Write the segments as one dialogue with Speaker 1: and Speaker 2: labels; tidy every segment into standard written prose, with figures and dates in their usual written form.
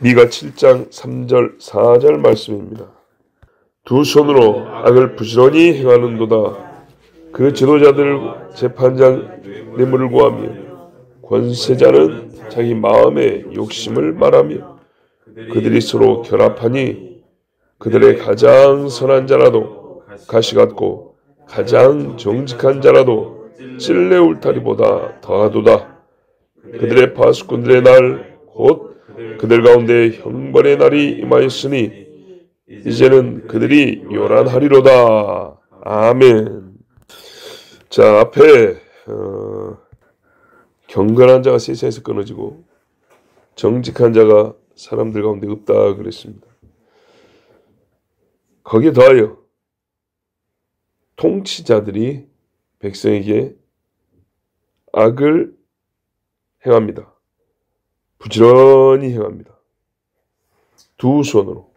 Speaker 1: 미가 7장 3절 4절 말씀입니다. 두 손으로 악을 부지런히 행하는도다. 그 지도자들 재판장 뇌물을 구하며 권세자는 자기 마음의 욕심을 말하며 그들이 서로 결합하니 그들의 가장 선한 자라도 가시 같고 가장 정직한 자라도 찔레 울타리보다 더하도다. 그들의 파수꾼들의 날 곧 그들 가운데 형벌의 날이 임하였으니 이제는 그들이 요란하리로다. 아멘. 자, 앞에 경건한 자가 세상에서 끊어지고 정직한 자가 사람들 가운데 없다 그랬습니다. 거기에 더하여 통치자들이 백성에게 악을 행합니다. 부지런히 행합니다. 두 손으로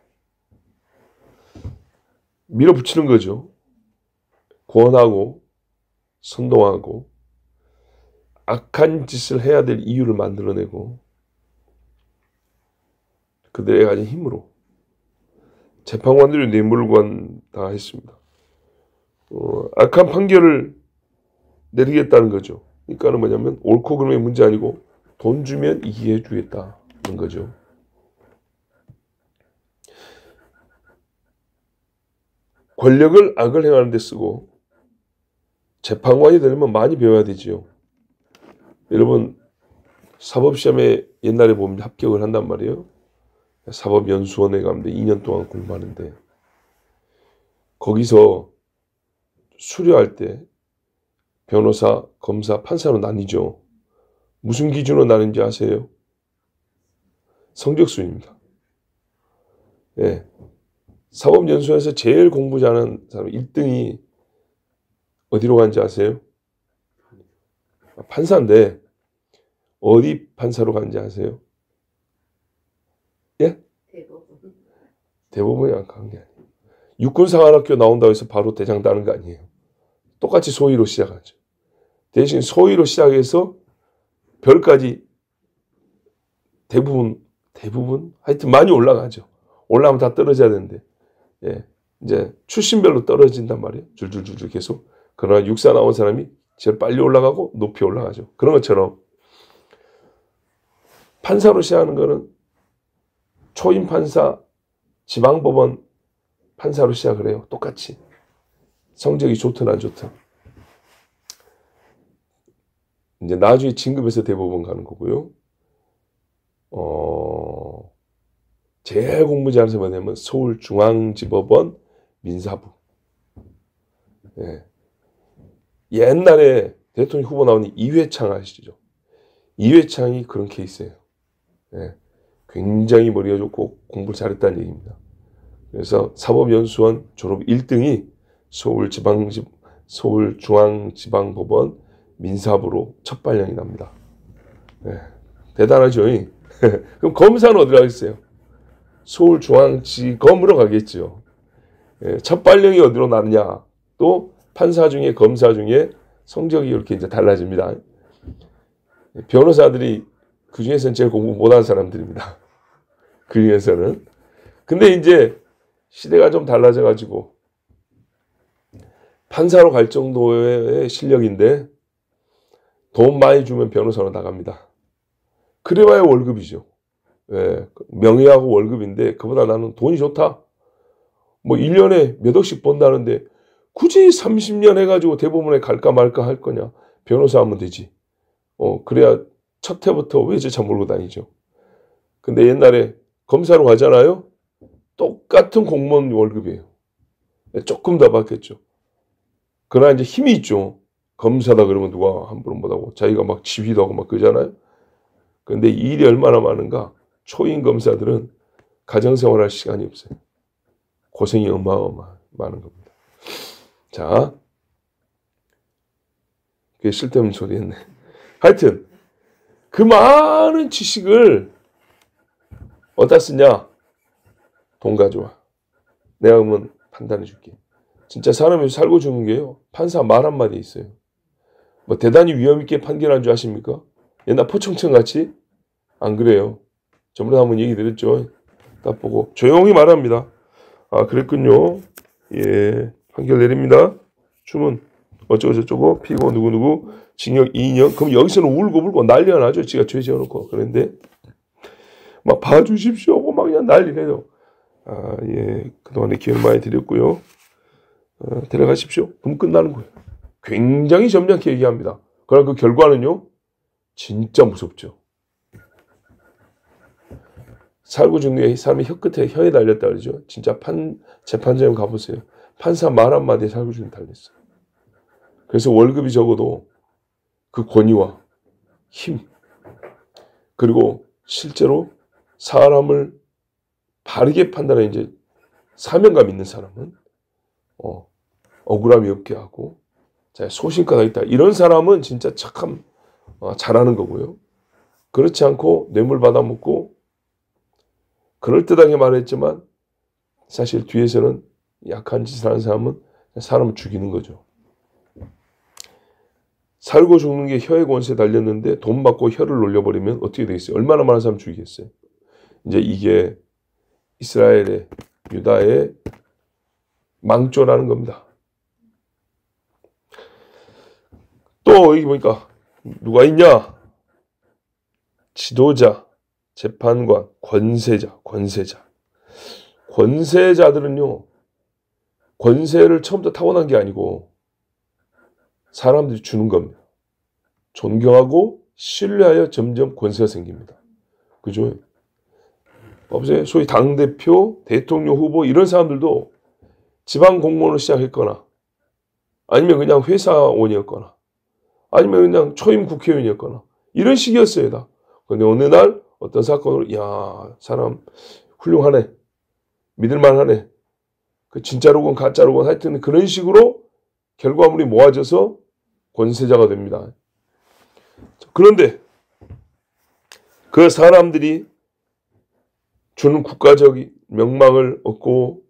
Speaker 1: 밀어붙이는 거죠. 권하고 선동하고 악한 짓을 해야 될 이유를 만들어내고 그들의 가진 힘으로 재판관들이 뇌물관 다 했습니다. 악한 판결을 내리겠다는 거죠. 그러니까는 뭐냐면 옳고 그름의 문제 아니고 돈 주면 이기해 주겠다는 거죠. 권력을 악을 행하는 데 쓰고 재판관이 되려면 많이 배워야 되지요. 여러분 사법시험에 옛날에 보면 합격을 한단 말이에요. 사법연수원에 가면 2년 동안 공부하는데 거기서 수료할 때 변호사, 검사, 판사로 나뉘죠. 무슨 기준으로 나는지 아세요? 성적순입니다. 예. 사법연수원에서 제일 공부 잘하는 사람 1등이 어디로 간지 아세요? 판사인데 어디 판사로 간지 아세요? 예? 대법원이 안 간 게 아니에요. 육군사관학교 나온다고 해서 바로 대장 따는 거 아니에요. 똑같이 소위로 시작하죠. 대신 소위로 시작해서 별까지 대부분 하여튼 많이 올라가죠. 올라가면 다 떨어져야 되는데 예, 이제 출신별로 떨어진단 말이에요. 줄줄줄줄 계속. 그러나 육사 나온 사람이 제일 빨리 올라가고 높이 올라가죠. 그런 것처럼 판사로 시작하는 거는 초임 판사, 지방법원 판사로 시작을 해요. 똑같이. 성적이 좋든 안 좋든. 이제 나중에 진급해서 대법원 가는 거고요. 제일 공부 잘해서 뭐냐면 서울중앙지법원 민사부. 예. 옛날에 대통령 후보 나오니 이회창 아시죠? 이회창이 그런 케이스예요. 예. 굉장히 머리가 좋고 공부를 잘했다는 얘기입니다. 그래서 사법연수원 졸업 1등이 서울중앙지방법원 민사부로 첫 발령이 납니다. 예. 대단하죠? 그럼 검사는 어디로 가겠어요? 서울중앙지검으로 가겠죠. 예. 첫 발령이 어디로 나느냐? 또 판사 중에 검사 중에 성적이 이렇게 이제 달라집니다. 변호사들이 그 중에서는 제일 공부 못한 사람들입니다. 그 중에서는. 근데 이제 시대가 좀 달라져가지고 판사로 갈 정도의 실력인데 돈 많이 주면 변호사로 나갑니다. 그래봐야 월급이죠. 예, 명예하고 월급인데 그보다 나는 돈이 좋다. 뭐 1년에 몇 억씩 번다는데 굳이 30년 해가지고 대법원에 갈까 말까 할 거냐. 변호사 하면 되지. 그래야 첫 해부터 외제차 몰고 다니죠. 근데 옛날에 검사로 가잖아요. 똑같은 공무원 월급이에요. 조금 더 받겠죠. 그러나 이제 힘이 있죠. 검사다 그러면 누가 함부로 못하고 자기가 막 지휘도 하고 막 그러잖아요. 근데 일이 얼마나 많은가. 초임 검사들은 가정생활할 시간이 없어요. 고생이 어마어마 많은 겁니다. 자, 그게 쓸데없는 소리 했네. 하여튼 그 많은 지식을 어디다 쓰냐? 돈 가져와. 내가 그러면 판단해 줄게. 진짜 사람이 살고 죽는 게요. 판사 말 한마디 있어요. 뭐 대단히 위험 있게 판결한 줄 아십니까? 옛날 포청천 같이? 안 그래요. 전번에 한번 얘기 드렸죠. 딱 보고 조용히 말합니다. 아, 그랬군요. 예, 판결 내립니다. 주문 어쩌고 저쩌고 피고 누구누구 징역 2년. 그럼 여기서는 울고불고 난리가 나죠. 지가 죄 지어놓고. 그런데 막 봐주십시오 하고 막 그냥 난리래요. 아, 예, 그동안에 기회를 많이 드렸고요. 데려가십시오. 그럼 끝나는 거예요. 굉장히 점잖게 얘기합니다. 그러나 그 결과는요, 진짜 무섭죠. 살고 죽는 게 사람이 혀끝에 혀에 달렸다 그러죠. 진짜 재판장에 가보세요. 판사 말 한마디에 살고 죽는 달렸어요. 그래서 월급이 적어도 그 권위와 힘, 그리고 실제로 사람을 바르게 판단하는 이제 사명감 있는 사람은 억울함이 없게 하고 소신가가 있다. 이런 사람은 진짜 착함 잘하는 거고요. 그렇지 않고 뇌물 받아먹고 그럴듯하게 말했지만 사실 뒤에서는 약한 짓을 하는 사람은 사람을 죽이는 거죠. 살고 죽는 게 혀의 권세에 달렸는데 돈 받고 혀를 놀려버리면 어떻게 되겠어요? 얼마나 많은 사람 죽이겠어요? 이제 이게 이스라엘의 유다의 망조라는 겁니다. 또 여기 보니까 누가 있냐? 지도자, 재판관, 권세자. 권세자들은요, 권세를 처음부터 타고난 게 아니고 사람들이 주는 겁니다. 존경하고 신뢰하여 점점 권세가 생깁니다. 그죠? 보세요. 소위 당대표, 대통령 후보 이런 사람들도 지방 공무원으로 시작했거나 아니면 그냥 회사원이었거나 아니면 그냥 초임 국회의원이었거나 이런 식이었어요. 다. 그런데 어느 날 어떤 사건으로 야, 사람 훌륭하네. 믿을만하네. 그 진짜로건 가짜로건 하여튼 그런 식으로 결과물이 모아져서 권세자가 됩니다. 그런데 그 사람들이 주는 국가적인 명망을 얻고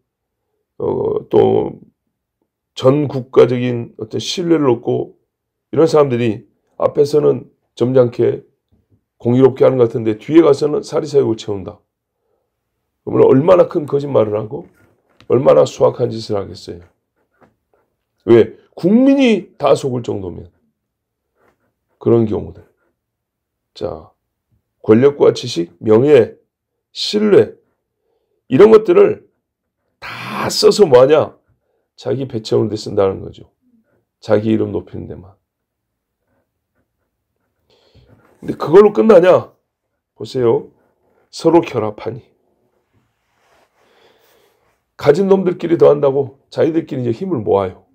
Speaker 1: 또 전 국가적인 어떤 신뢰를 얻고 이런 사람들이 앞에서는 점잖게 공의롭게 하는 것 같은데 뒤에 가서는 사리사욕을 채운다. 그러면 얼마나 큰 거짓말을 하고 얼마나 수악한 짓을 하겠어요. 왜? 국민이 다 속을 정도면. 그런 경우들. 자, 권력과 지식, 명예, 신뢰 이런 것들을 다 써서 뭐하냐? 자기 배 채우는 데 쓴다는 거죠. 자기 이름 높이는 데만. 근데 그걸로 끝나냐? 보세요. 서로 결합하니. 가진 놈들끼리 더 한다고 자기들끼리 이제 힘을 모아요.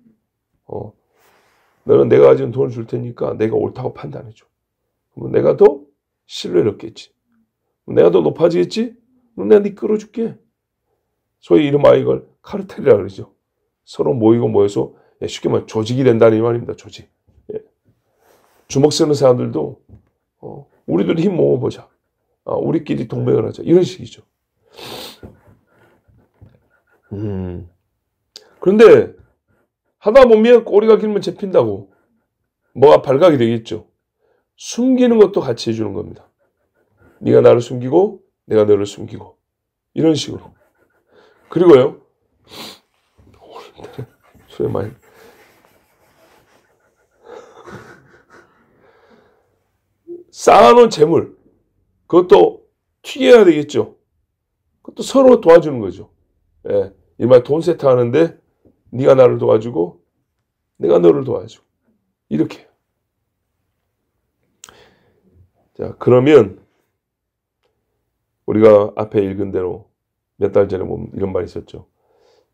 Speaker 1: 너는 내가 가진 돈을 줄 테니까 내가 옳다고 판단해줘. 그러면 내가 더 신뢰를 얻겠지. 내가 더 높아지겠지? 그럼 내가 네 끌어줄게. 소위 이름하 이걸 카르텔이라 그러죠. 서로 모이고 모여서 쉽게 말해 조직이 된다는 말입니다. 조직. 예. 주먹 쓰는 사람들도 우리들이 힘 모아보자. 우리끼리 동맹을 하자. 이런 식이죠. 그런데 하다 보면 꼬리가 길면 잡힌다고 뭐가 발각이 되겠죠. 숨기는 것도 같이 해주는 겁니다. 네가 나를 숨기고 내가 너를 숨기고 이런 식으로. 그리고요. 소리 많이. 쌓아놓은 재물 그것도 튀겨야 되겠죠. 그것도 서로 도와주는 거죠. 예, 이말 돈 세탁하는데 네가 나를 도와주고 내가 너를 도와주고 이렇게. 자, 그러면 우리가 앞에 읽은 대로 몇 달 전에 보면 이런 말이 있었죠.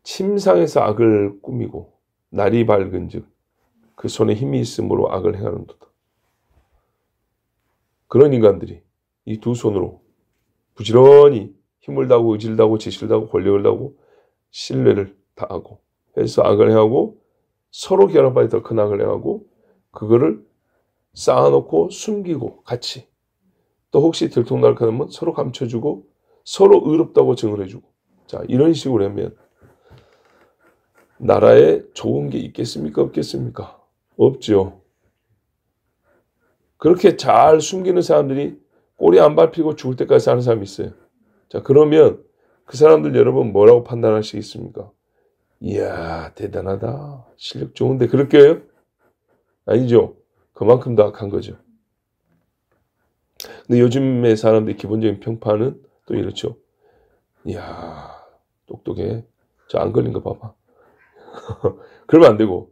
Speaker 1: 침상에서 악을 꾸미고 날이 밝은즉 그 손에 힘이 있으므로 악을 행하는도다. 그런 인간들이 이 두 손으로 부지런히 힘을 다하고 의지를 다하고 지식을 다하고 권력을 다하고 신뢰를 다하고 해서 악을 행하고 서로 결합하여 더 큰 악을 행하고 그거를 쌓아놓고 숨기고 같이 또 혹시 들통날까하면 서로 감춰주고 서로 의롭다고 증을 해주고 자 이런 식으로 하면 나라에 좋은 게 있겠습니까? 없겠습니까? 없죠. 그렇게 잘 숨기는 사람들이 꼬리 안 밟히고 죽을 때까지 사는 사람이 있어요. 자, 그러면 그 사람들 여러분 뭐라고 판단하시겠습니까? 이야, 대단하다. 실력 좋은데 그렇게 해요? 아니죠. 그만큼 더 악한 거죠. 근데 요즘의 사람들의 기본적인 평판은 또 이렇죠. 이야, 똑똑해. 저 안 걸린 거 봐봐. 그러면 안 되고,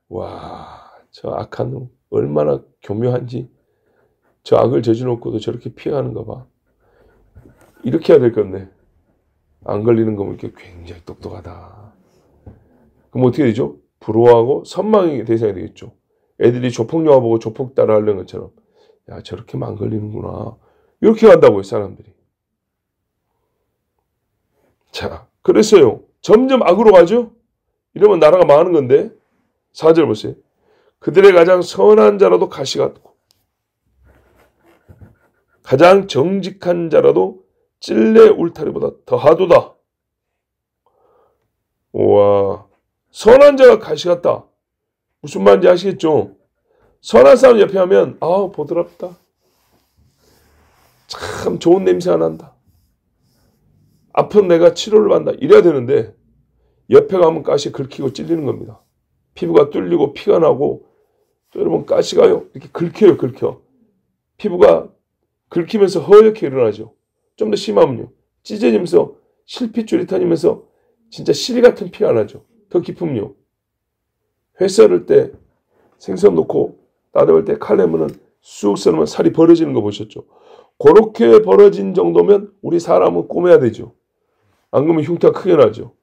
Speaker 1: 와, 저 악한 놈 얼마나 교묘한지, 저 악을 저지놓고도 저렇게 피해가는 거 봐. 이렇게 해야 될 건데, 안 걸리는 거면 이렇게 굉장히 똑똑하다. 그럼 어떻게 되죠? 부러워하고 선망의 대상이 되겠죠. 애들이 조폭 영화 보고 조폭 따라 하려는 것처럼, 야, 저렇게만 안 걸리는구나. 이렇게 간다고요, 사람들이. 자, 그랬어요. 점점 악으로 가죠? 이러면 나라가 망하는 건데, 4절 보세요. 그들의 가장 선한 자라도 가시 같고, 가장 정직한 자라도 찔레 울타리보다 더하도다. 우와, 선한 자가 가시 같다. 무슨 말인지 아시겠죠? 선한 사람 옆에 하면, 아우, 보드랍다. 참 좋은 냄새가 난다. 아픈 내가 치료를 받는다. 이래야 되는데, 옆에 가면 가시 긁히고 찔리는 겁니다. 피부가 뚫리고 피가 나고, 또 여러분 가시가요. 이렇게 긁혀요, 긁혀. 피부가 긁히면서 허옇게 일어나죠. 좀 더 심하면요. 찢어지면서 실핏줄이 터지면서 진짜 실 같은 피가 나죠. 더 깊으면요. 회 썰을 때 생선 넣고 따듬을 때 칼 내면은 쑥 썰으면 살이 벌어지는 거 보셨죠? 그렇게 벌어진 정도면 우리 사람은 꼬매야 되죠. 안 그러면 흉터가 크게 나죠.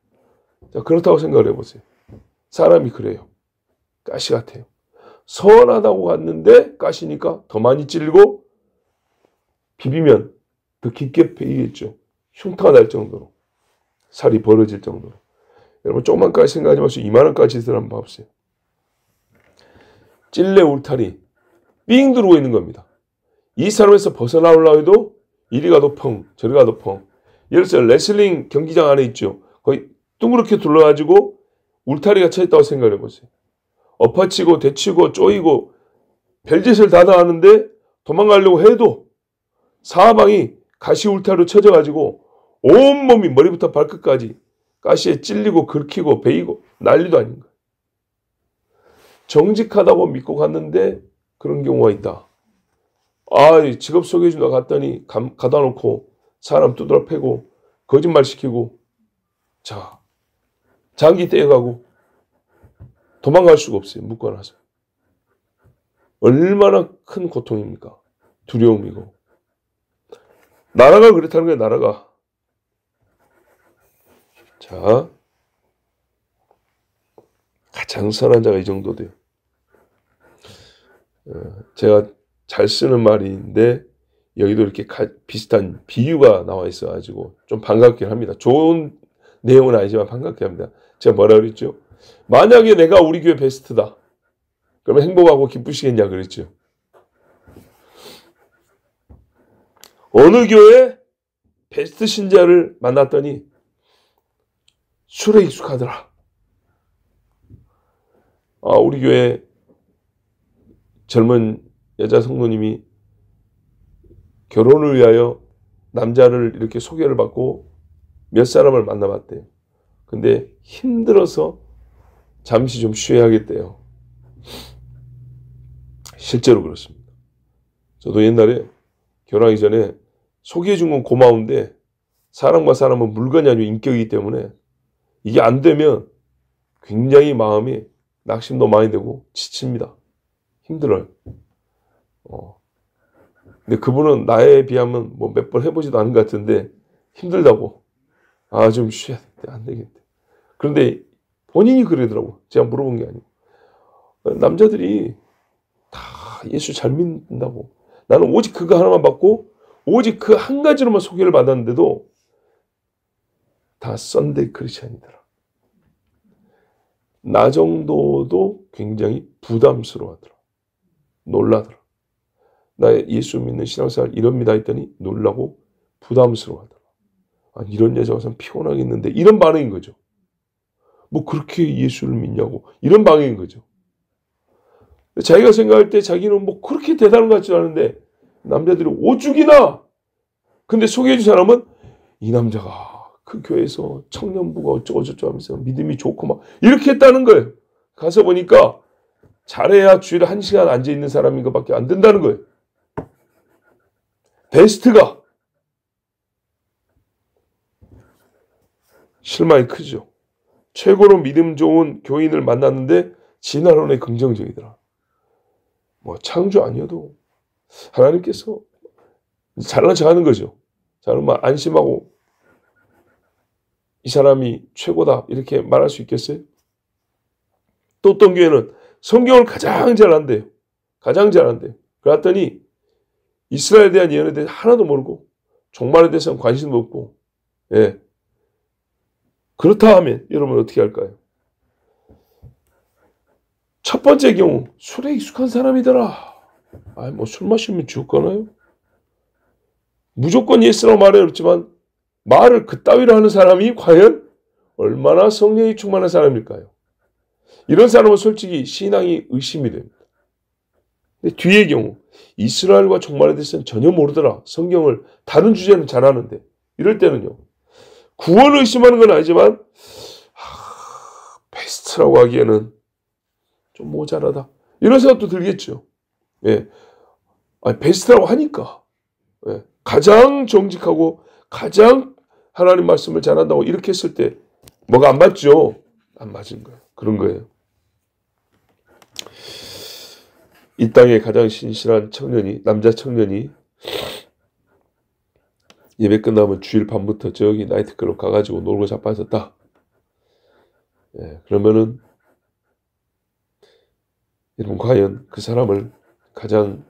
Speaker 1: 자, 그렇다고 생각을 해보세요. 사람이 그래요. 가시 같아요. 선하다고 갔는데 가시니까 더 많이 찔리고 비비면 더 깊게 베이겠죠. 흉터가 날 정도로. 살이 벌어질 정도로. 여러분 조금만 가시 생각하지 마시고 이만한 가시들 한번 봐보세요. 찔레 울타리 삥 두르고 있는 겁니다. 이 사람에서 벗어나오려고 해도 이리 가도 펑 저리 가도 펑. 예를 들어서 레슬링 경기장 안에 있죠. 거의 둥그렇게 둘러가지고 울타리가 쳐있다고 생각해 보세요. 엎어치고 대치고 쪼이고 별짓을 다 하는데 도망가려고 해도 사방이 가시 울타리로 쳐져가지고 온몸이 머리부터 발끝까지 가시에 찔리고 긁히고 베이고 난리도 아닌 거예요. 정직하다고 믿고 갔는데 그런 경우가 있다. 아, 직업 소개해준다 갔더니 가다 놓고 사람 두드러 패고 거짓말 시키고 자 장기 떼어가고 도망갈 수가 없어요. 묶어놔서. 얼마나 큰 고통입니까? 두려움이고. 나라가 그렇다는 거예요. 나라가. 자, 가장 선한 자가 이 정도 돼요. 제가 잘 쓰는 말인데 여기도 이렇게 비슷한 비유가 나와 있어가지고 좀 반갑긴 합니다. 좋은 내용은 아니지만 반갑게 합니다. 제가 뭐라 그랬죠? 만약에 내가 우리 교회 베스트다. 그러면 행복하고 기쁘시겠냐 그랬죠. 어느 교회 베스트 신자를 만났더니 술에 익숙하더라. 아, 우리 교회 젊은 여자 성도님이 결혼을 위하여 남자를 이렇게 소개를 받고 몇 사람을 만나봤대요. 근데 힘들어서 잠시 좀 쉬어야겠대요. 실제로 그렇습니다. 저도 옛날에 결혼하기 전에 소개해준 건 고마운데 사람과 사람은 물건이 아니고 인격이기 때문에 이게 안 되면 굉장히 마음이 낙심도 많이 되고 지칩니다. 힘들어요. 근데 그분은 나에 비하면 뭐 몇 번 해보지도 않은 것 같은데 힘들다고. 아, 좀 쉬어야 돼. 안 되겠대. 그런데 본인이 그러더라고. 제가 물어본 게 아니고. 남자들이 다 예수 잘 믿는다고. 나는 오직 그거 하나만 받고 오직 그 한 가지로만 소개를 받았는데도 다 썬데이 크리스찬이더라. 나 정도도 굉장히 부담스러워하더라. 놀라더라. 나 예수 믿는 신앙생활 이럽니다 했더니 놀라고 부담스러워하더라. 아, 이런 여자 와서 피곤하겠는데 이런 반응인 거죠. 뭐 그렇게 예수를 믿냐고 이런 반응인 거죠. 자기가 생각할 때 자기는 뭐 그렇게 대단한 것 같지 않은데 남자들이 오죽이나. 근데 소개해준 사람은 이 남자가 그 교회에서 청년부가 어쩌고저쩌고 하면서 믿음이 좋고 막 이렇게 했다는 거예요. 가서 보니까 잘해야 주일에 1시간 앉아있는 사람인 것밖에 안 된다는 거예요. 베스트가. 실망이 크죠. 최고로 믿음 좋은 교인을 만났는데 진화론에 긍정적이더라. 뭐 창조 아니어도 하나님께서 잘난 척하는 거죠. 잘하면 안심하고 이 사람이 최고다 이렇게 말할 수 있겠어요? 또 어떤 교회는 성경을 가장 잘한대요. 가장 잘한대요. 그랬더니 이스라엘에 대한 예언에 대해서 하나도 모르고 종말에 대해서는 관심도 없고, 예. 그렇다 하면 여러분 어떻게 할까요? 첫 번째 경우 술에 익숙한 사람이더라. 아이 뭐 술 마시면 죽거나요? 무조건 예스라고 말은 없지만 말을 그따위로 하는 사람이 과연 얼마나 성령이 충만한 사람일까요? 이런 사람은 솔직히 신앙이 의심이 됩니다. 근데 뒤의 경우 이스라엘과 종말에 대해서는 전혀 모르더라. 성경을 다른 주제는 잘하는데 이럴 때는요. 구원을 의심하는 건 아니지만 베스트라고 하기에는 좀 모자라다. 이런 생각도 들겠죠. 예. 아니, 베스트라고 하니까. 예. 가장 정직하고 가장 하나님 말씀을 잘한다고 이렇게 했을 때 뭐가 안 맞죠? 안 맞은 거예요. 그런 거예요. 이 땅에 가장 신실한 청년이, 남자 청년이 예배 끝나면 주일 밤부터 저기 나이트클럽 가가지고 놀고 자빠졌다. 예, 그러면은 여러분 과연 그 사람을 가장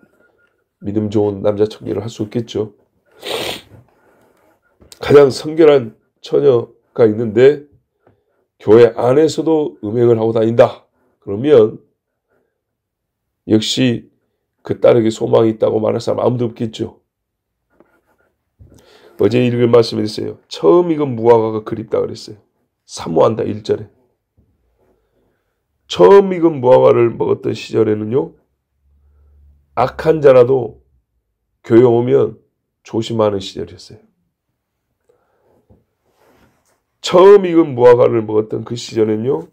Speaker 1: 믿음 좋은 남자 청년을 할 수 없겠죠. 가장 성결한 처녀가 있는데 교회 안에서도 음행을 하고 다닌다. 그러면 역시 그 딸에게 소망이 있다고 말할 사람 아무도 없겠죠. 어제 읽은 말씀이 있어요. 처음 익은 무화과가 그립다 그랬어요. 사모한다 1절에. 처음 익은 무화과를 먹었던 시절에는요. 악한 자라도 교회 오면 조심하는 시절이었어요. 처음 익은 무화과를 먹었던 그 시절에는요.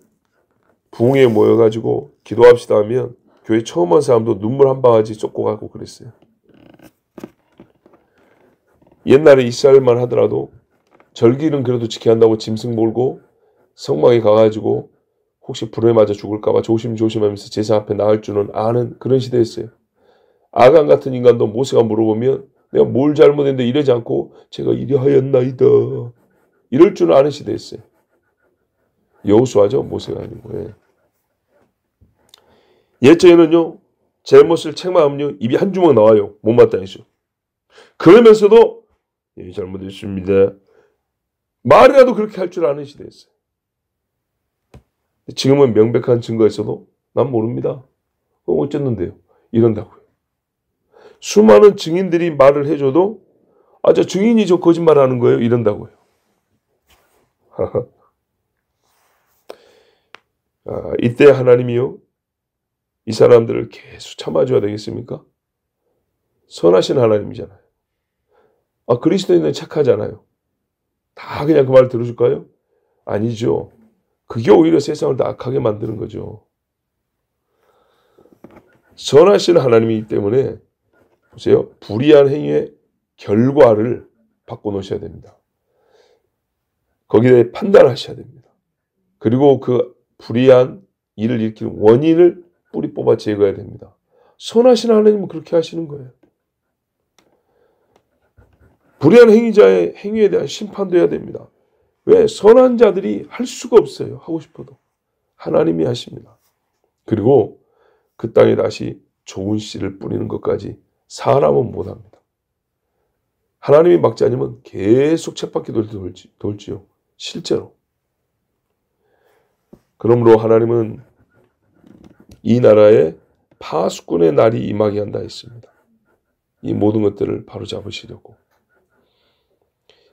Speaker 1: 부흥회에 모여가지고 기도합시다 하면 교회 처음 온 사람도 눈물 한 방아지 쏟고 가고 그랬어요. 옛날에 이스라엘만 하더라도 절기는 그래도 지켜야 한다고 짐승 몰고 성막에 가가지고 혹시 불에 맞아 죽을까봐 조심조심하면서 제사 앞에 나갈 줄은 아는 그런 시대였어요. 아간 같은 인간도 모세가 물어보면 내가 뭘 잘못했는데 이러지 않고 제가 이리하였나이다. 이럴 줄은 아는 시대였어요. 여호수아죠. 모세가 아니고. 예. 옛적에는요. 잘못을 책망하면요. 입이 한 주먹 나와요. 못마땅해서. 그러면서도 예, 잘못했습니다. 말이라도 그렇게 할 줄 아는 시대였어요. 지금은 명백한 증거가 있어도 난 모릅니다. 그럼 어쨌는데요. 이런다고요. 수많은 증인들이 말을 해줘도 저 증인이 저 거짓말하는 거예요. 이런다고요. 이때 하나님이요. 이 사람들을 계속 참아줘야 되겠습니까? 선하신 하나님이잖아요. 그리스도인은 착하잖아요. 다 그냥 그 말 들어줄까요? 아니죠. 그게 오히려 세상을 더 악하게 만드는 거죠. 선하신 하나님이기 때문에 보세요. 불의한 행위의 결과를 바꿔놓으셔야 됩니다. 거기에 대해 판단하셔야 됩니다. 그리고 그 불의한 일을 일으키는 원인을 뿌리 뽑아 제거해야 됩니다. 선하신 하나님은 그렇게 하시는 거예요. 불의한 행위자의 행위에 대한 심판도 해야 됩니다. 왜? 선한 자들이 할 수가 없어요. 하고 싶어도. 하나님이 하십니다. 그리고 그 땅에 다시 좋은 씨를 뿌리는 것까지 사람은 못합니다. 하나님이 막지 않으면 계속 쳇바퀴 돌지요. 실제로. 그러므로 하나님은 이 나라에 파수꾼의 날이 임하게 한다 했습니다. 이 모든 것들을 바로잡으시려고.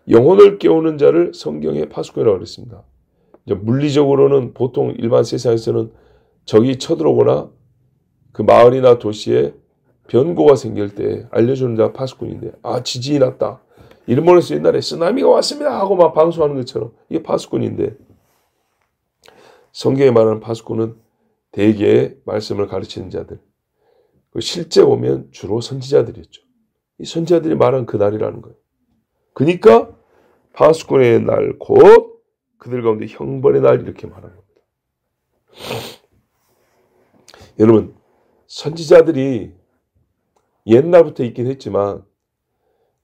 Speaker 1: 영혼을 깨우는 자를 성경에 파수꾼이라고 그랬습니다. 물리적으로는 보통 일반 세상에서는 적이 쳐들어오거나 그 마을이나 도시에 변고가 생길 때 알려주는 자가 파수꾼인데, 아, 지진이 났다. 일본에서 옛날에 쓰나미가 왔습니다 하고 막 방송하는 것처럼 이게 파수꾼인데, 성경에 말하는 파수꾼은 대개 말씀을 가르치는 자들, 실제 보면 주로 선지자들이었죠. 이 선지자들이 말한 그 날이라는 거예요. 그러니까 파수꾼의 날 곧 그들 가운데 형벌의 날 이렇게 말하는 겁니다. 여러분, 선지자들이 옛날부터 있긴 했지만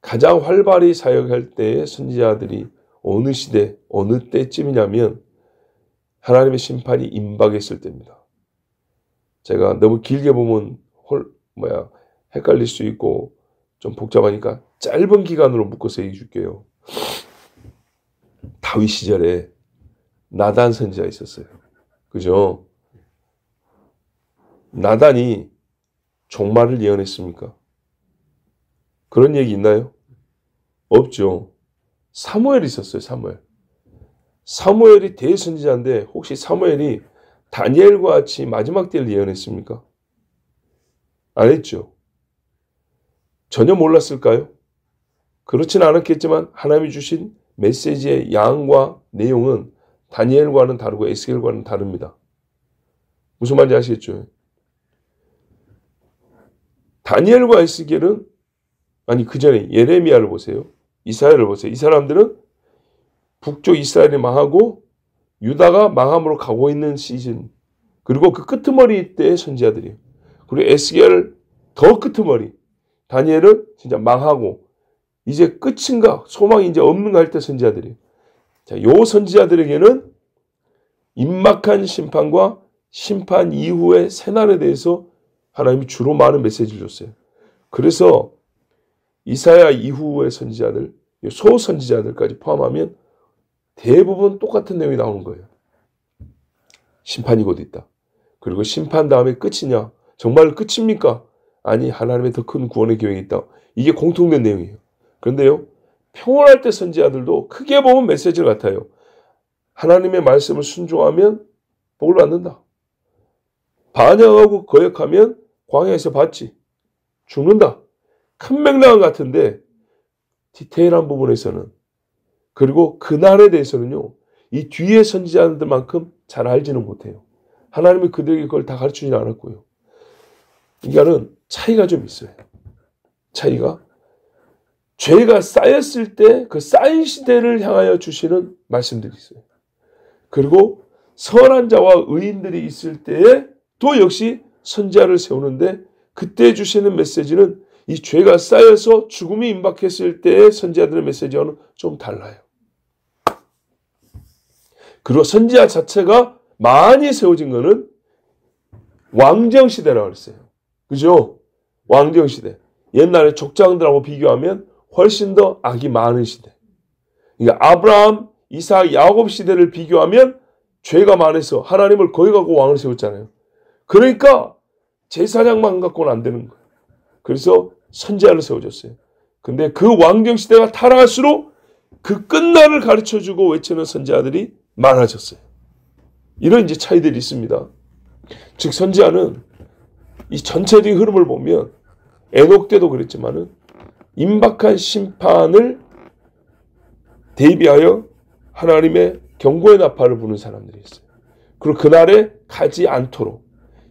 Speaker 1: 가장 활발히 사역할 때의 선지자들이 어느 시대, 어느 때쯤이냐면 하나님의 심판이 임박했을 때입니다. 제가 너무 길게 보면 헷갈릴 수 있고 좀 복잡하니까 짧은 기간으로 묶어서 얘기해 줄게요. 다윗 시절에 나단 선지자 있었어요. 그죠? 나단이 종말을 예언했습니까? 그런 얘기 있나요? 없죠. 사무엘이 있었어요. 사무엘이 대선지자인데 혹시 사무엘이 다니엘과 같이 마지막 때를 예언했습니까? 안 했죠. 전혀 몰랐을까요? 그렇진 않았겠지만 하나님이 주신 메시지의 양과 내용은 다니엘과는 다르고 에스겔과는 다릅니다. 무슨 말인지 아시겠죠? 다니엘과 에스겔은 그 전에 예레미야를 보세요. 이사야를 보세요. 이 사람들은 북쪽 이스라엘이 망하고 유다가 망함으로 가고 있는 시즌. 그리고 그 끄트머리 때의 선지자들이에요. 그리고 에스겔 더 끄트머리. 다니엘은 진짜 망하고 이제 끝인가 소망이 이제 없는가 할 때 선지자들이에요. 자, 요 선지자들에게는 임박한 심판과 심판 이후의 새날에 대해서 하나님이 주로 많은 메시지를 줬어요. 그래서 이사야 이후의 선지자들, 소선지자들까지 포함하면 대부분 똑같은 내용이 나오는 거예요. 심판이 곧 있다. 그리고 심판 다음에 끝이냐? 정말 끝입니까? 아니, 하나님의 더 큰 구원의 계획이 있다. 이게 공통된 내용이에요. 그런데요, 평온할 때 선지자들도 크게 보면 메시지를 같아요. 하나님의 말씀을 순종하면 복을 받는다. 반역하고 거역하면 광야에서 받지. 죽는다. 큰 맥락은 같은데 디테일한 부분에서는, 그리고 그날에 대해서는요, 이 뒤에 선지자들만큼 잘 알지는 못해요. 하나님이 그들에게 그걸 다 가르치지는 않았고요. 이거는 차이가 좀 있어요. 차이가 죄가 쌓였을 때 그 쌓인 시대를 향하여 주시는 말씀들이 있어요. 그리고 선한 자와 의인들이 있을 때에 또 역시 선지자를 세우는데, 그때 주시는 메시지는 이 죄가 쌓여서 죽음이 임박했을 때의 선지자들의 메시지와는 좀 달라요. 그리고 선지자 자체가 많이 세워진 것은 왕정시대라고 했어요. 그죠? 왕정시대. 옛날에 족장들하고 비교하면 훨씬 더 악이 많은 시대. 그러니까 아브라함, 이삭, 야곱 시대를 비교하면 죄가 많아서 하나님을 거역하고 왕을 세웠잖아요. 그러니까 제사장만 갖고는 안 되는 거예요. 그래서 선지자를 세워줬어요. 근데 그 왕정시대가 타락할수록 그 끝날을 가르쳐주고 외치는 선지자들이 많아졌어요. 이런 이제 차이들이 있습니다. 즉 선지자는 이 전체적인 흐름을 보면 에녹 때도 그랬지만은 임박한 심판을 대비하여 하나님의 경고의 나팔을 부는 사람들이 있어요. 그리고 그날에 가지 않도록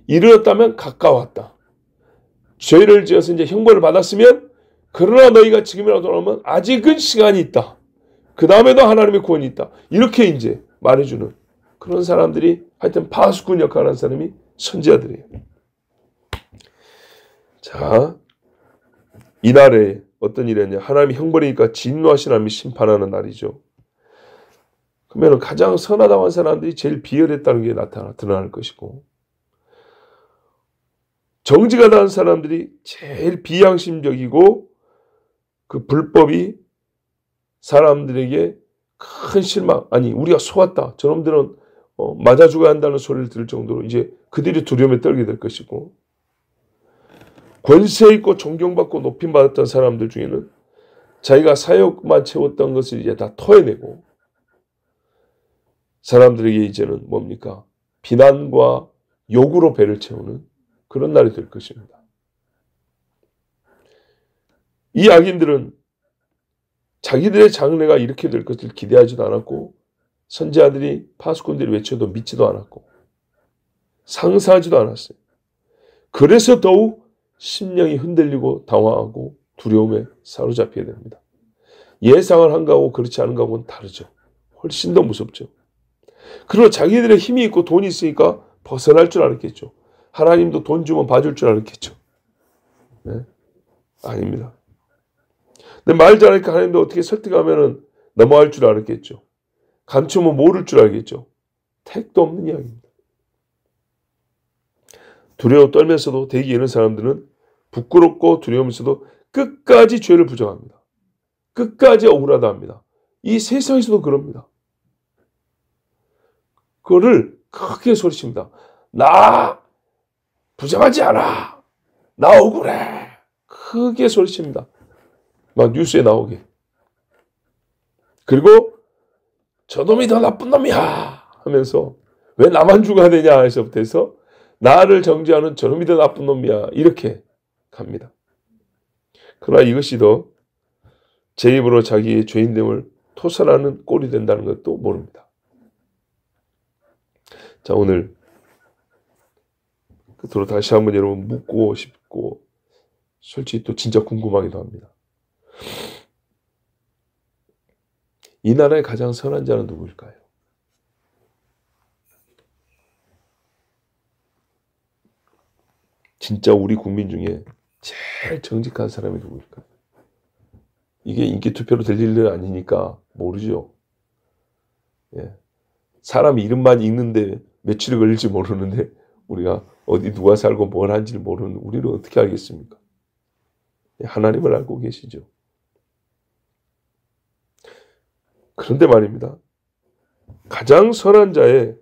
Speaker 1: 이르렀다면 가까웠다. 죄를 지어서 이제 형벌을 받았으면, 그러나 너희가 지금이라도 돌아오면 아직은 시간이 있다. 그 다음에도 하나님의 구원이 있다. 이렇게 이제 말해주는 그런 사람들이, 하여튼 파수꾼 역할을 하는 사람이 선지자들이에요. 자, 이날에 어떤 일이었냐? 하나님이 형벌이니까 진노하신 하나님이 심판하는 날이죠. 그러면 가장 선하다고 한 사람들이 제일 비열했다는 게 드러날 것이고, 정지가 다한 사람들이 제일 비양심적이고, 그 불법이 사람들에게 큰 실망, 아니 우리가 속았다, 저놈들은 맞아 죽어야 한다는 소리를 들을 정도로 이제 그들이 두려움에 떨게 될 것이고, 권세 있고 존경받고 높임받았던 사람들 중에는 자기가 사역만 채웠던 것을 이제 다 토해내고, 사람들에게 이제는 뭡니까? 비난과 욕으로 배를 채우는 그런 날이 될 것입니다. 이 악인들은 자기들의 장래가 이렇게 될 것을 기대하지도 않았고 선지자들이 파수꾼들이 외쳐도 믿지도 않았고 상상하지도 않았어요. 그래서 더욱 심령이 흔들리고 당황하고 두려움에 사로잡히게 됩니다. 예상을 한 거하고 그렇지 않은 거하고는 다르죠. 훨씬 더 무섭죠. 그리고 자기들의 힘이 있고 돈이 있으니까 벗어날 줄 알았겠죠. 하나님도 돈 주면 봐줄 줄 알았겠죠. 네? 아닙니다. 근데 말 잘하니까 하나님도 어떻게 설득하면 넘어갈 줄 알았겠죠. 감추면 모를 줄 알겠죠. 택도 없는 이야기입니다. 두려워 떨면서도 대기 이런 사람들은 부끄럽고 두려우면서도 끝까지 죄를 부정합니다. 끝까지 억울하다 합니다. 이 세상에서도 그럽니다. 그거를 크게 소리칩니다. 나 부정하지 않아. 나 억울해. 크게 소리칩니다. 막 뉴스에 나오게. 그리고 저놈이 더 나쁜 놈이야 하면서 왜 나만 죽어야 되냐 해서부터 해서 나를 정죄하는 저놈이 더 나쁜 놈이야 이렇게 갑니다. 그러나 이것이 더 제 입으로 자기의 죄인됨을 토설하는 꼴이 된다는 것도 모릅니다. 자, 오늘 끝으로 다시 한번 여러분 묻고 싶고 솔직히 또 진짜 궁금하기도 합니다. 이 나라의 가장 선한 자는 누구일까요? 진짜 우리 국민 중에 제일 정직한 사람이 누구일까요? 이게 인기 투표로 될 일은 아니니까 모르죠. 예. 사람 이름만 읽는데 며칠이 걸릴지 모르는데 우리가 어디 누가 살고 뭘 한지를 모르는 우리를 어떻게 알겠습니까? 하나님을 알고 계시죠. 그런데 말입니다. 가장 선한 자의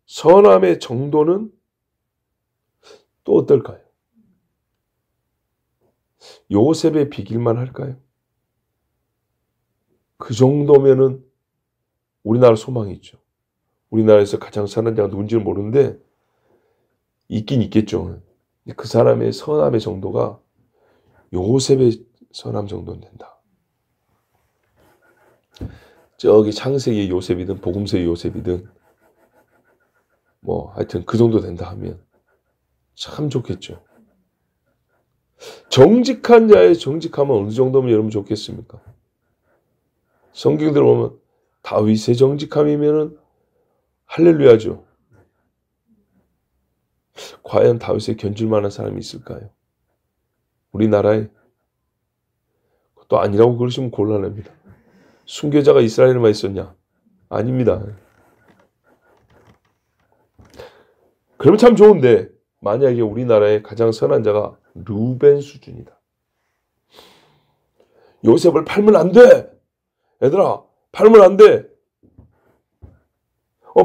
Speaker 1: 선함의 정도는 또 어떨까요? 요셉의 비길만 할까요? 그 정도면은 우리나라 소망이 있죠. 우리나라에서 가장 선한 자가 누군지는 모르는데 있긴 있겠죠. 그 사람의 선함의 정도가 요셉의 선함 정도는 된다. 저기 창세기 요셉이든 복음서의 요셉이든 뭐 하여튼 그 정도 된다 하면 참 좋겠죠. 정직한 자의 정직함은 어느 정도면 여러분 좋겠습니까? 성경 들어보면 다윗의 정직함이면은 할렐루야죠. 과연 다윗에 견줄 만한 사람이 있을까요? 우리나라에 또 아니라고 그러시면 곤란합니다. 순교자가 이스라엘에만 있었냐? 아닙니다. 그러면 참 좋은데 만약에 우리나라의 가장 선한 자가 르벤 수준이다. 요셉을 팔면 안 돼. 얘들아, 팔면 안 돼.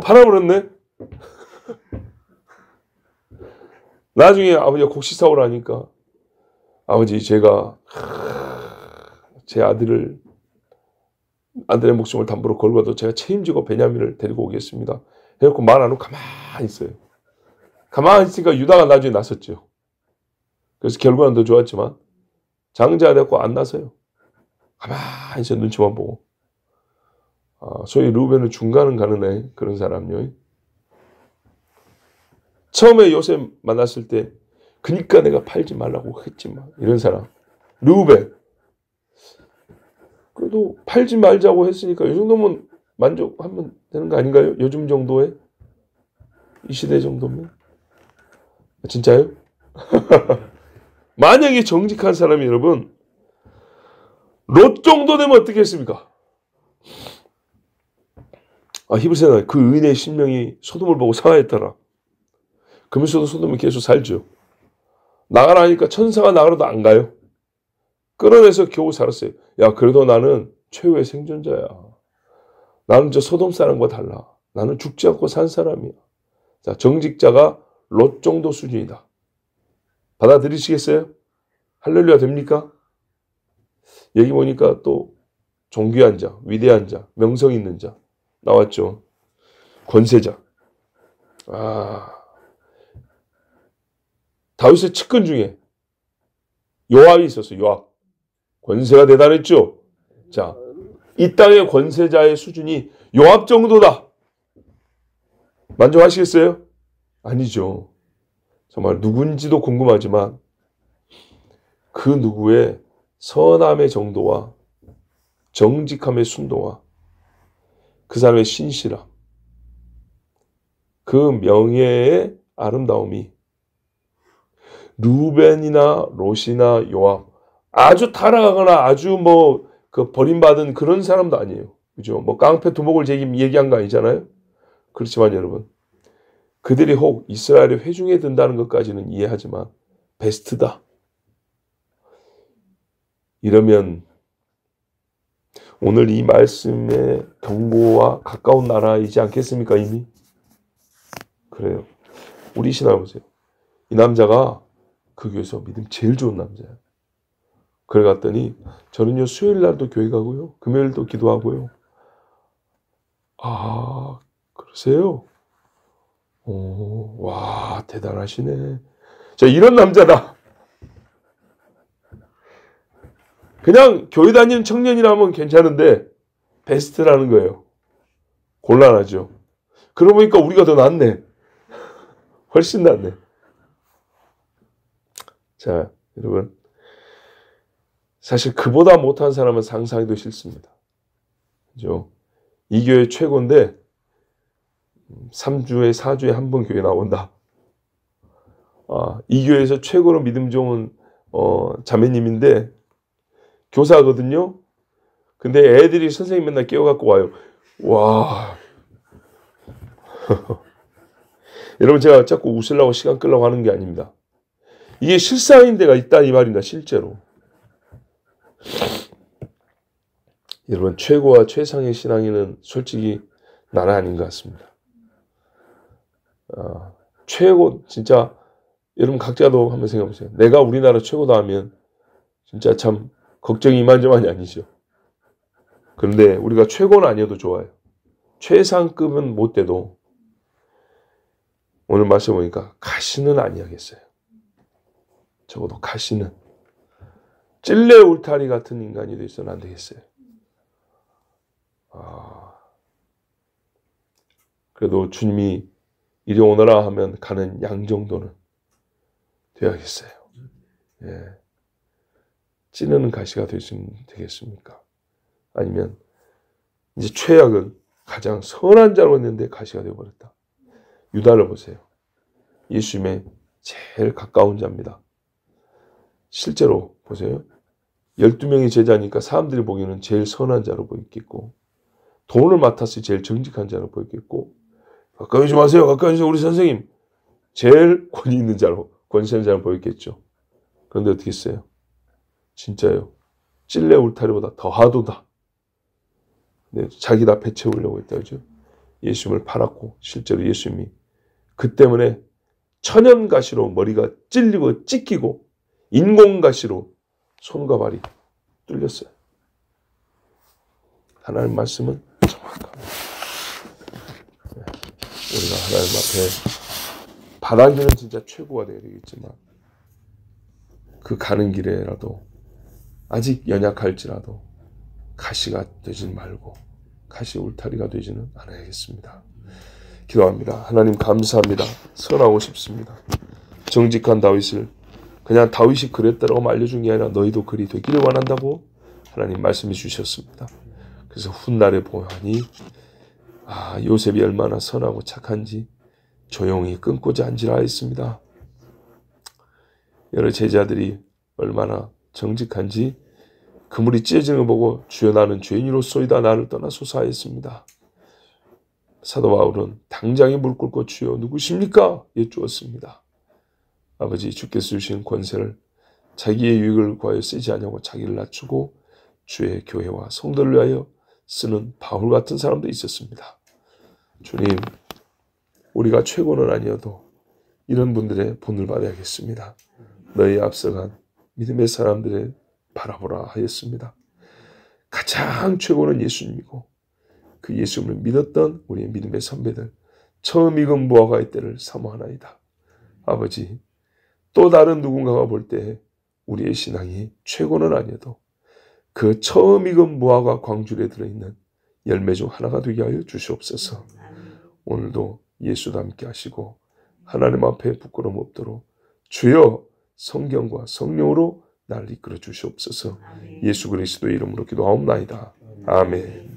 Speaker 1: 팔아버렸네. 나중에 아버지가 곡식 사오라 하니까 아버지 제가 제 아들의 목숨을 담보로 걸고도 제가 책임지고 베냐민을 데리고 오겠습니다. 해놓고 말 안 하고 가만히 있어요. 가만히 있으니까 유다가 나중에 나섰죠. 그래서 결과는 더 좋았지만 장자가 됐고 안 나서요. 가만히 있어 눈치만 보고. 소위 르우벤은 중간은 가는 애 그런 사람요. 처음에 요셉 만났을 때 그러니까 내가 팔지 말라고 했지만 이런 사람 르우벤. 그래도 팔지 말자고 했으니까 이 정도면 만족하면 되는 거 아닌가요? 요즘 정도에? 이 시대 정도면? 진짜요? 만약에 정직한 사람이 여러분 롯 정도 되면 어떻게 했습니까? 히브리서는 그 의인의 심령이 소돔을 보고 상하였더라. 그러면서도 소돔은 계속 살죠. 나가라 하니까 천사가 나가라도 안 가요. 끌어내서 겨우 살았어요. 야, 그래도 나는 최후의 생존자야. 나는 저 소돔 사람과 달라. 나는 죽지 않고 산 사람이야. 자, 정직자가 롯 정도 수준이다. 받아들이시겠어요? 할렐루야 됩니까? 여기 보니까 또 존귀한 자, 위대한 자, 명성 있는 자 나왔죠. 권세자. 다윗의 측근 중에 요압이 있었어요. 요압. 권세가 대단했죠. 자, 이 땅의 권세자의 수준이 요압 정도다. 만족하시겠어요? 아니죠. 정말 누군지도 궁금하지만 그 누구의 선함의 정도와 정직함의 순도와 그 사람의 신실함, 그 명예의 아름다움이 루벤이나 롯이나 요압, 아주 타락하거나 아주 그 버림받은 그런 사람도 아니에요. 그죠? 깡패 두목을 얘기한 거 아니잖아요? 그렇지만 여러분, 그들이 혹 이스라엘의 회중에 든다는 것까지는 이해하지만 베스트다. 이러면 오늘 이 말씀의 경고와 가까운 나라이지 않겠습니까 이미? 그래요. 우리 신앙을 보세요. 이 남자가 그 교회에서 믿음 제일 좋은 남자예요. 그래 갔더니 저는요 수요일 날도 교회 가고요. 금요일도 기도하고요. 아 그러세요? 오, 와 대단하시네. 자 이런 남자다. 그냥 교회 다니는 청년이라면 괜찮은데 베스트라는 거예요. 곤란하죠. 그러고 보니까 우리가 더 낫네. 훨씬 낫네. 자 여러분 사실 그보다 못한 사람은 상상하기도 싫습니다. 그죠? 이 교회 최고인데 3주에 4주에 한 번 교회 나온다. 이 교회에서 최고로 믿음 좋은 자매님인데 교사거든요. 근데 애들이 선생님 맨날 깨워갖고 와요. 와. 여러분 제가 자꾸 웃으려고 시간 끌려고 하는 게 아닙니다. 이게 실상인 데가 있다 이 말입니다. 실제로. 여러분 최고와 최상의 신앙인은 솔직히 나는 아닌 것 같습니다. 최고 진짜 여러분 각자도 한번 생각해 보세요. 내가 우리나라 최고다 하면 진짜 참 걱정이 이만저만이 아니죠. 그런데 우리가 최고는 아니어도 좋아요. 최상급은 못 돼도 오늘 말씀 보니까 가시는 아니하겠어요. 적어도 가시는 찔레 울타리 같은 인간이 되어서는 안 되겠어요. 그래도 주님이 이리 오너라 하면 가는 양 정도는 되어야겠어요. 예. 찌르는 가시가 되시면 되겠습니까? 아니면 이제 최악은 가장 선한 자로 했는데 가시가 되어버렸다. 유다를 보세요. 예수님의 제일 가까운 자입니다. 실제로 보세요. 12명의 제자니까 사람들이 보기에는 제일 선한 자로 보이겠고 돈을 맡았을 때 제일 정직한 자로 보이겠고 가까이 오지 마세요. 가까이 오세요. 우리 선생님. 제일 권위 있는 자로 권세 있는 자로 보였겠죠. 그런데 어떻게 했어요? 진짜요. 찔레 울타리보다 더하도다. 네, 자기 다 배채우려고 했다. 그죠? 예수님을 팔았고 실제로 예수님이 그 때문에 천연가시로 머리가 찔리고 찢기고 인공가시로 손과 발이 뚫렸어요. 하나님 말씀은 정확합니다. 우리가 하나님 앞에 바라기는 진짜 최고가 되어야 되겠지만 그 가는 길에라도 아직 연약할지라도 가시가 되지 말고 가시 울타리가 되지는 않아야겠습니다. 기도합니다. 하나님 감사합니다. 선하고 싶습니다. 정직한 다윗을 그냥 다윗이 그랬다라고 알려준 게 아니라 너희도 그리 되기를 원한다고 하나님 말씀해 주셨습니다. 그래서 훗날에 보아하니 요셉이 얼마나 선하고 착한지 조용히 끊고자 한지라 했습니다. 여러 제자들이 얼마나 정직한지 그물이 찢어지는 걸 보고 주여 나는 죄인으로소이다 나를 떠나소서 하였습니다. 사도 바울은 당장에 무릎 꿇고 주여 누구십니까? 여쭈었습니다. 아버지 주께서 주신 권세를 자기의 유익을 구하여 쓰지 않냐고 자기를 낮추고 주의 교회와 성도를 위하여 쓰는 바울 같은 사람도 있었습니다. 주님 우리가 최고는 아니어도 이런 분들의 본을 받아야겠습니다. 너희 앞서간 믿음의 사람들의 바라보라 하였습니다. 가장 최고는 예수님이고 그 예수님을 믿었던 우리의 믿음의 선배들 처음 익은 무화과 잎들을 사모하나이다. 아버지 또 다른 누군가가 볼 때 우리의 신앙이 최고는 아니어도 그 처음 익은 무화과 광줄에 들어있는 열매 중 하나가 되게 하여 주시옵소서. 오늘도 예수도 함께 하시고 하나님 앞에 부끄러움 없도록 주여 성경과 성령으로 나를 이끌어 주시옵소서. 예수 그리스도의 이름으로 기도하옵나이다. 아멘.